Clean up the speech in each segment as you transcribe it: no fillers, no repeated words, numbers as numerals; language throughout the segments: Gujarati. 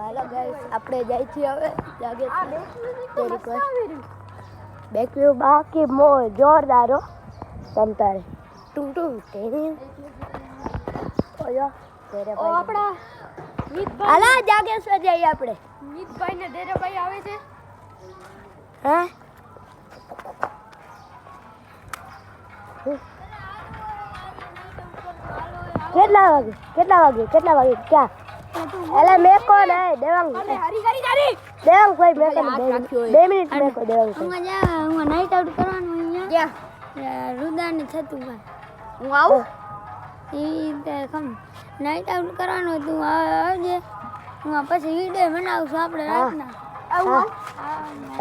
હાલો ગાઈસ આપણે જાય છીએ હવે જાગે બેકવ્યુ બાકી મો જોરદાર હો તમતારે ટુમ ટુમ તેરી ઓયો તેરે ભાઈ આપડા મિતભાઈ હાલા જાગેશ્વર જઈએ આપણે મિતભાઈ ને ડેરાભાઈ આવે છે હે કેટલા વાગે ક્યાં એલા મેકો ને દેવાંગ દેવાંગ ભાઈ મેકો 2 મિનિટ મેકો દેવાંગ હું નાઈટ આઉટ કરવાનું અહીંયા ક્યાં રુદાની છતું હું આવું ઈ તે ખમ નાઈટ આઉટ કરવાનું તું આવજે હું પછી વિડિયો બનાવશું આપણે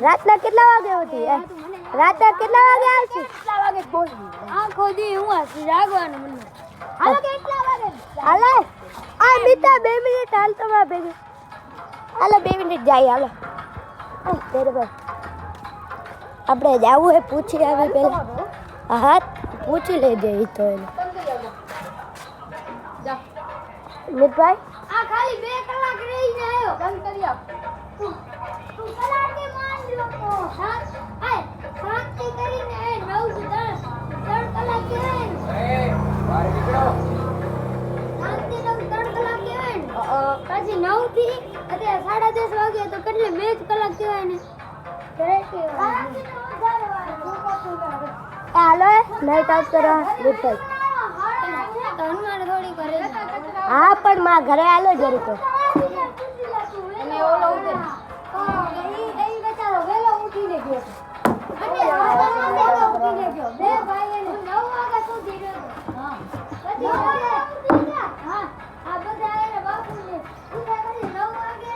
રાતના કેટલા વાગે હતી રાતના કેટલા વાગે આવશે કેટલા વાગે પહોંચી આખો દી હું આસી જાગવાનું મને હાલો કેટલા વાગે હાલે આ મિતા 2 મિનિટ હાલ તમારા ભેગી હાલો 2 મિનિટ જાય હાલો તેરે ભાઈ આપણે જાવું હે પૂછી આવી પહેલા હા પૂછી લેજે ઈ તો એને મિતભાઈ આ ખાલી 2 કલાક રહીને આવ્યો બંધ કરી આપ તું કલાકે માન લ્યો તો શાંતિ કરીને 9 થી 3 કલાક કહેવાય બહાર નીકળો શાંતિ 3 કલાક કહેવાય પછી 9 થી અત્યારે 10:30 વાગે તો કેટલે 2 કલાક કહેવાય ને હાલો નાઈટ આઉટ કરવા મિતભાઈ હનુમાન થોડી કરે હા પણ માં ઘરે હાલો જરીક અને ઓલો ઉતર એ બેચારો વેલો ઉઠીને ગયો અને વેલો ઉઠીને ગયો બે ભાઈને 9 વાગ્યા સુધી રહ્યો હા પછી હા આ બધા એને બાપુને પૂજા કરી 9 વાગે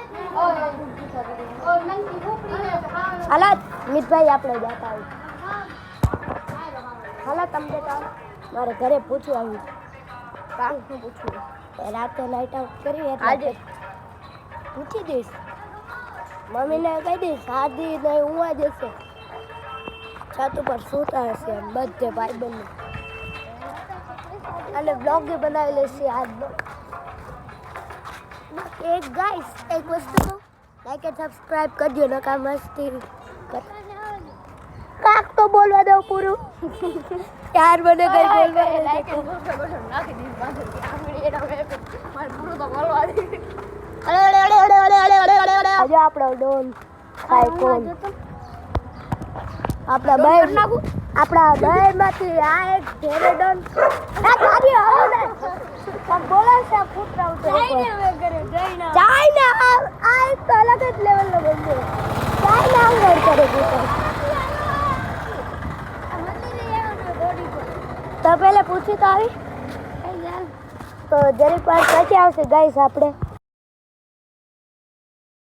ઓ નંકી ઉપડીને હાલો મિતભાઈ આપણે જાતા આવી હાલો તમને તો મારે ઘરે પૂછવું આવ્યું કામ શું પૂછવું રાતે નાઈટ આઉટ કરી આજે પૂછી દઈશ મમ્મીને કહી દઈશ આદિ ને હું જ હશે છત ઉપર સૂતા હશે એમ બધે ભાઈબંધ અને બ્લોગ બી બનાવી લેશે આજનો એક ગાઈસ એક વસ્તુ લાઈક એન્ડ સબસ્ક્રાઇબ કરજો નકા મસ્તી કાક તો બોલવા દો પૂરું યાર મને કઈ બોલવા લાઈક એન્ડ સબસ્ક્રાઇબ નાખી દીધું બાંધી આ વિડિયો મારે પૂરું તો બોલવા દે આજે આપણો ડોન ખાય કોણ આપણા ભાઈ માંથી આ એક ઘેરે ડોન આ ગાડી આવો ને પણ બોલે છે ફૂટરા ઉતરે જઈને કરે જઈને ચાઇના આ એક તો અલગ જ લેવલનો બંદો ચાઇના અંગર કરે છે તો પહેલે પૂછી તો આવી તો જરીક વાર પછી આવશે ગાઈસ આપણે